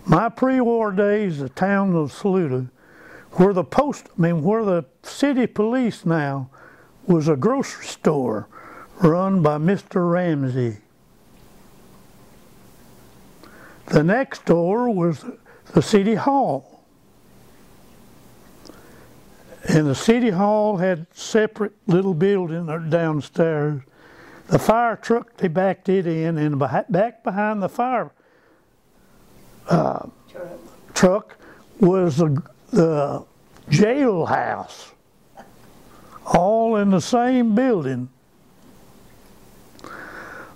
My pre-war days, the town of Saluda, where the city police now was a grocery store run by Mr. Ramsey. The next door was the city hall. And the city hall had separate little building downstairs. The fire truck, they backed it in, and back behind the fire truck was the jailhouse, all in the same building.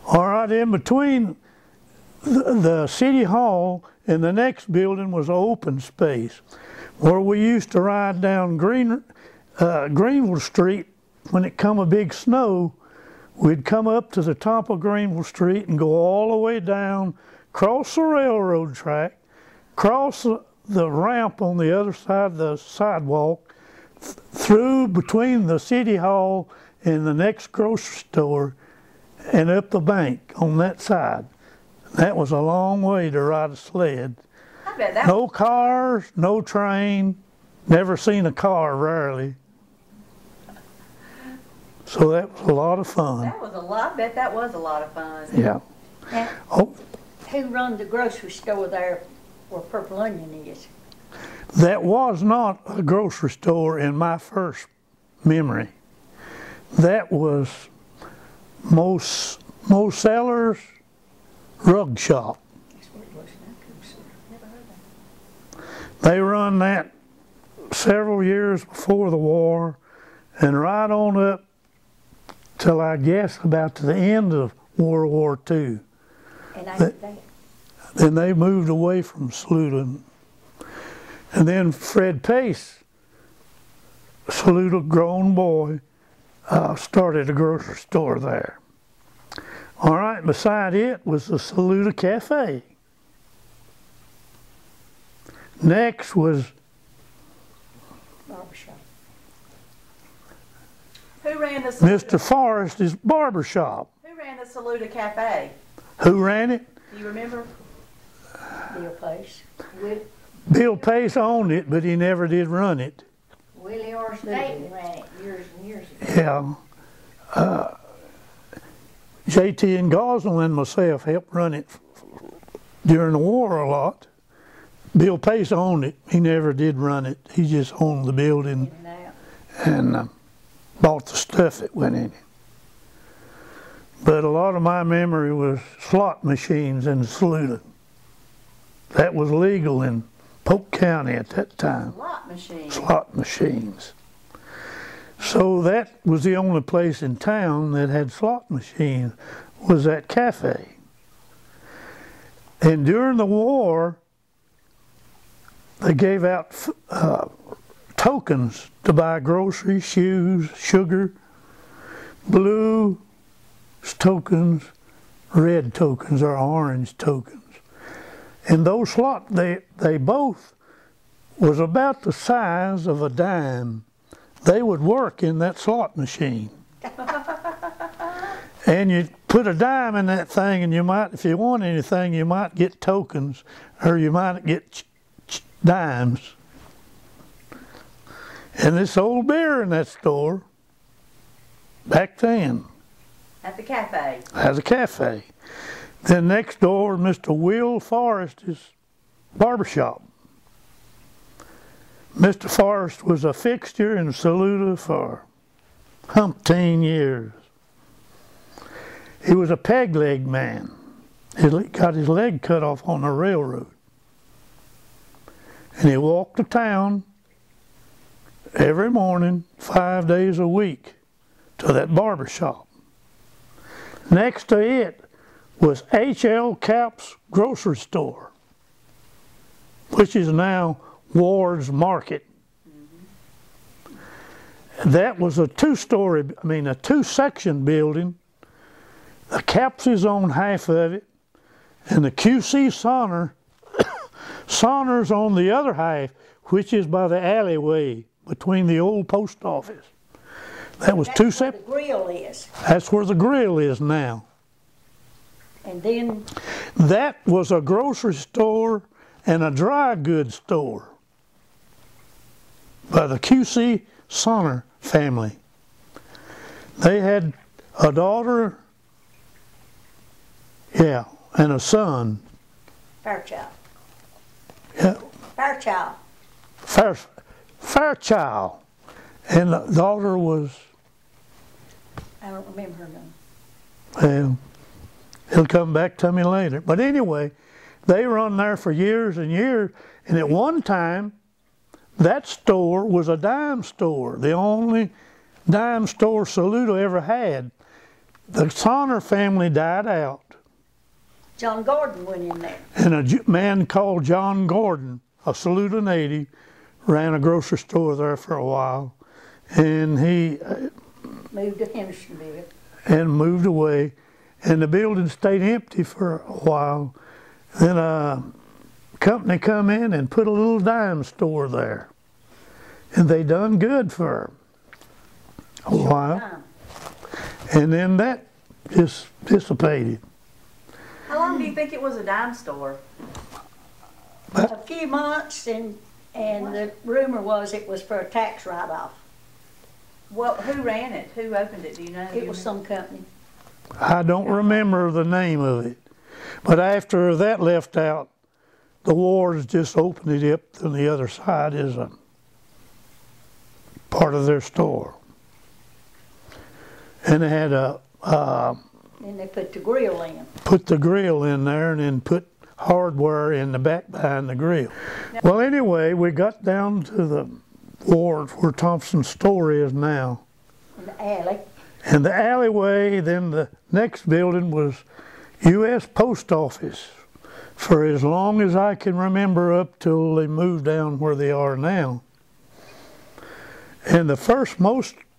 All right, in between the city hall and the next building was open space where we used to ride down Greenville Street when it come a big snow. We'd come up to the top of Greenville Street and go all the way down, cross the railroad track, cross the ramp on the other side of the sidewalk, through between the city hall and the next grocery store, and up the bank on that side. That was a long way to ride a sled. I bet that No cars, no train, never seen a car, rarely. So that was a lot of fun. That was a lot. I bet that was a lot of fun. Yeah. Now, Oh, who run the grocery store there where Purple Onion is? that was not a grocery store in my first memory. That was Mo Sellers Rug Shop. That's what it was. Never heard of it. They run that several years before the war, and right on up till I guess about to the end of World War II. And after that, Then they moved away from Saluda. And then Fred Pace, a Saluda grown boy, started a grocery store there. All right, beside it was the Saluda Cafe. Next was barbershop. Who ran the Saluda? Mr. Forrest's barber shop. Who ran the Saluda Cafe? Who ran it? Do you remember? Bill Pace. Bill Pace owned it, but he never did run it. Willie R. Staten ran it years and years ago. Yeah. JT and Gosling and myself helped run it during the war a lot. Bill Pace owned it. He never did run it. He just owned the building and bought the stuff that went in it. But a lot of my memory was slot machines in Saluda. That was legal in Polk County at that time. Slot machine. Slot machines. So that was the only place in town that had slot machines, was that cafe. And during the war, they gave out tokens to buy groceries, shoes, sugar, blue tokens, red tokens, or orange tokens. And those slot, they both was about the size of a dime. They would work in that slot machine. And you put a dime in that thing, and you might, if you want anything, you might get tokens, or you might get dimes. And they sold beer in that store back then. At the cafe. As a cafe. Then next door, Mr. Will Forrest's barbershop. Mr. Forrest was a fixture in Saluda for umpteen years. He was a peg-leg man. He got his leg cut off on the railroad. And he walked to town every morning, 5 days a week, to that barbershop. Next to it was H.L. Capps Grocery Store, which is now Ward's Market. That was a two-section building. The Capps owned half of it, and the Q.C. Saunders on the other half, which is by the alleyway between the old post office. That was two separate. That's where the grill is. That's where the grill is now. And then That was a grocery store and a dry goods store by the QC Sonner family. They had a daughter, yeah, and a son. Fairchild. Yeah, Fairchild. Fairchild. And the daughter was, I don't remember her name. well, it'll come back to me later. But anyway, they run there for years and years, and at one time, that store was a dime store, the only dime store Saluda ever had. The Sonner family died out, John Gordon went in there. and a man called John Gordon, a Saluda native, ran a grocery store there for a while, and he Moved to Hendersonville. and moved away, and the building stayed empty for a while. Then a company come in and put a little dime store there, and they done good for a while, Time. and then that just dissipated. How long do you think it was a dime store? A few months, and the rumor was it was for a tax write-off. Well, who ran it? Who opened it? Do you know? It was some company. I don't remember the name of it, but after that left out, the wars just opened it up on the other side as a part of their store. And they had Then they put the grill in. put the grill in there and then put hardware in the back behind the grill. Well, anyway, we got down to the ward where Thompson's store is now. In the alley. And the alleyway, then the next building was U.S. Post Office for as long as I can remember, up till they moved down where they are now. And the first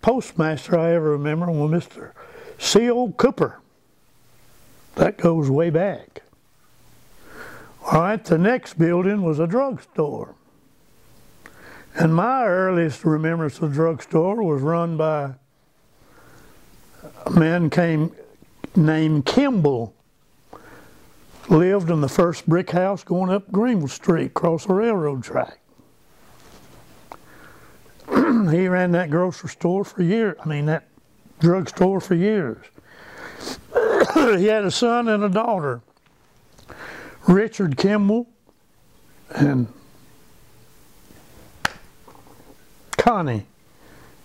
postmaster I ever remember was Mr. C.O. Cooper. That goes way back. All right, the next building was a drugstore. And my earliest remembrance of the drugstore was run by a man named Kimball. Lived in the first brick house going up Greenville Street, across the railroad track. He ran that grocery store for years, that drugstore for years. He had a son and a daughter, Richard Kimball and Connie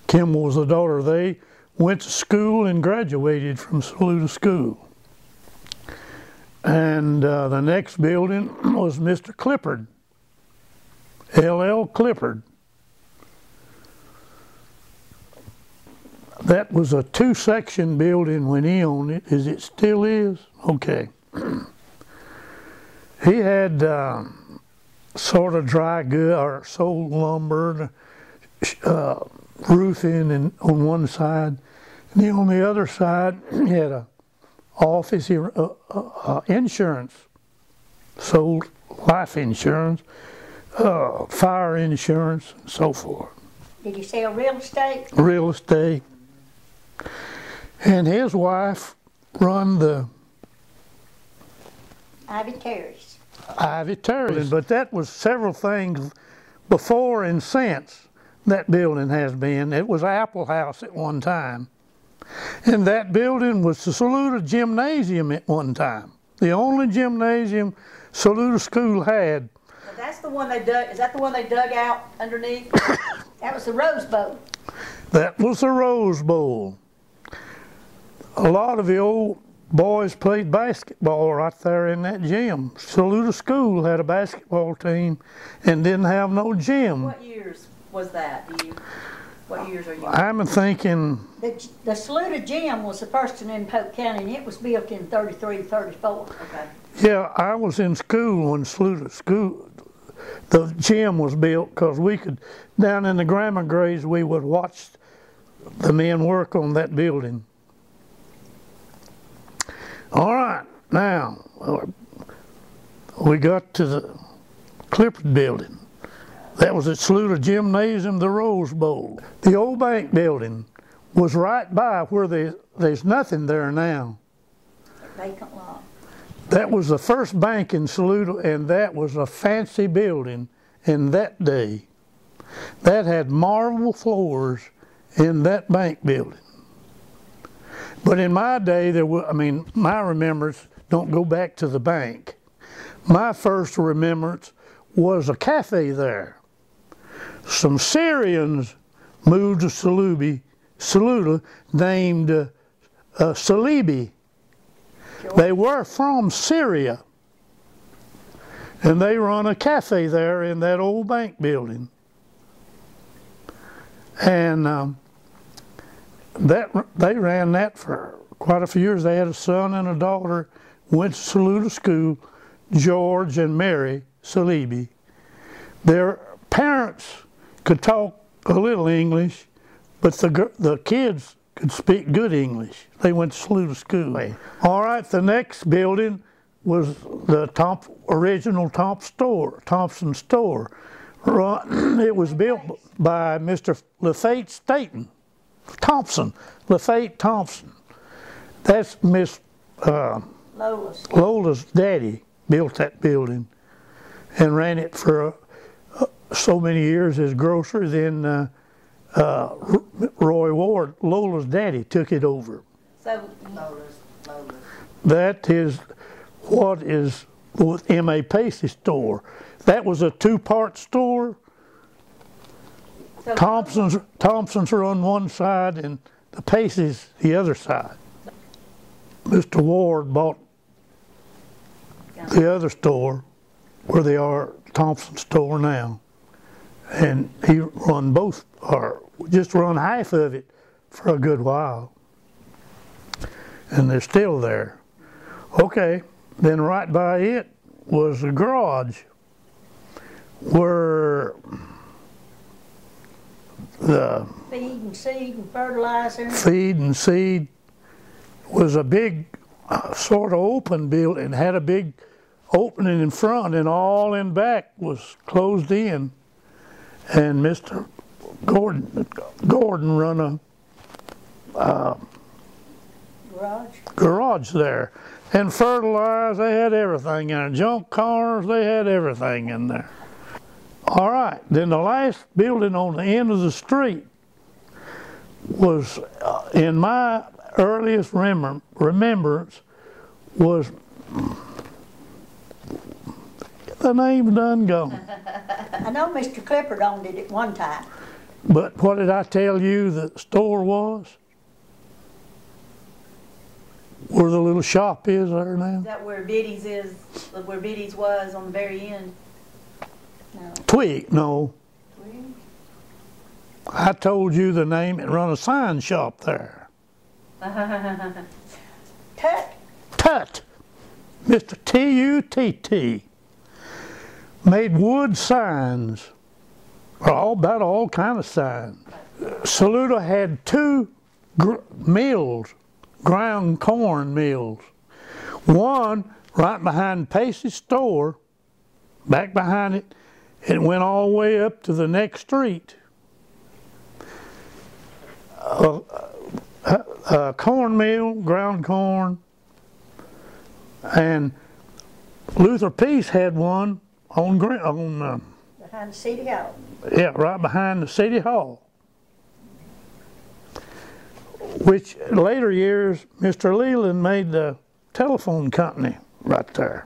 Kimball was the daughter. They went to school and graduated from Saluda School. And the next building was Mr. Clifford, L.L. Clifford. That was a two-section building when he owned it, as it still is. Okay. He had sort of dry goods, or sold lumber, roofing on one side. And then on the other side, he had a office, insurance, sold life insurance, fire insurance, and so forth. Did he sell real estate? Real estate. And his wife run the Ivy Terrace. Ivy Terrace. But that was several things before and since that building has been. It was Apple House at one time. And that building was the Saluda Gymnasium at one time. The only gymnasium Saluda School had. Now, that's the one they dug. Is that the one they dug out underneath? That was the Rose Bowl. That was the Rose Bowl. A lot of the old boys played basketball right there in that gym. Saluda School had a basketball team and didn't have no gym. What years was that? What years are you? I'm thinking... The Saluda Gym was the first one in Polk County, and it was built in 33, 34. Okay. Yeah, I was in school when Saluda School, the gym was built, because we could, down in the grammar grades, we would watch the men work on that building. All right, now, we got to the Clifford building. That was at Saluda Gymnasium, the Rose Bowl. The old bank building was right by where there's nothing there now. Vacant lot. That was the first bank in Saluda, and that was a fancy building in that day. That had marble floors in that bank building. But in my day, there was, my remembrance don't go back to the bank. My first remembrance was a cafe there. Some Syrians moved to Saluda named Salibi. They were from Syria, and they run a cafe there in that old bank building. And they ran that for quite a few years. They had a son and a daughter, went to Saluda school, George and Mary Salibi. Their parents could talk a little English, but the kids could speak good English. They went to Saluda school. All right, the next building was the original Thompson store. It was built by Mr. Lafayette Staten Thompson, Lafayette Thompson. That's Miss Lola's daddy built that building and ran it for so many years as grocer. Then Roy Ward, Lola's daddy, took it over. So Lola's. That is what is with M.A. Pacey's store. That was a two-part store. So Thompson's are on one side and the Pacey's the other side. Mr. Ward bought the other store where they are, Thompson's store now. And he run both, or just run half of it for a good while. And they're still there. Okay, then right by it was a garage where the feed and seed and fertilizer. Feed and seed was a big sort of open building. It had a big opening in front, and all in back was closed in. And Mr. Gordon run a garage there. And fertilizer, they had everything in it. Junk cars, they had everything in there. All right, then the last building on the end of the street was, in my earliest remembrance, was, the name's done gone. I know Mr. Clifford owned it at one time. But what did I tell you the store was? Where the little shop is there now? Is that where Biddy's is, where Biddy's was on the very end? No. Twig, no. Twig? I told you the name and run a sign shop there. Tut. Tut. Mr. T-U-T-T. Made wood signs. About all kind of signs. Saluda had two mills, ground corn mills. One right behind Pacey's store, back behind it, it went all the way up to the next street. A corn mill, ground corn, and Luther Peace had one on Behind the City Hall. Yeah, right behind the City Hall. Which later years, Mr. Leland made the telephone company right there.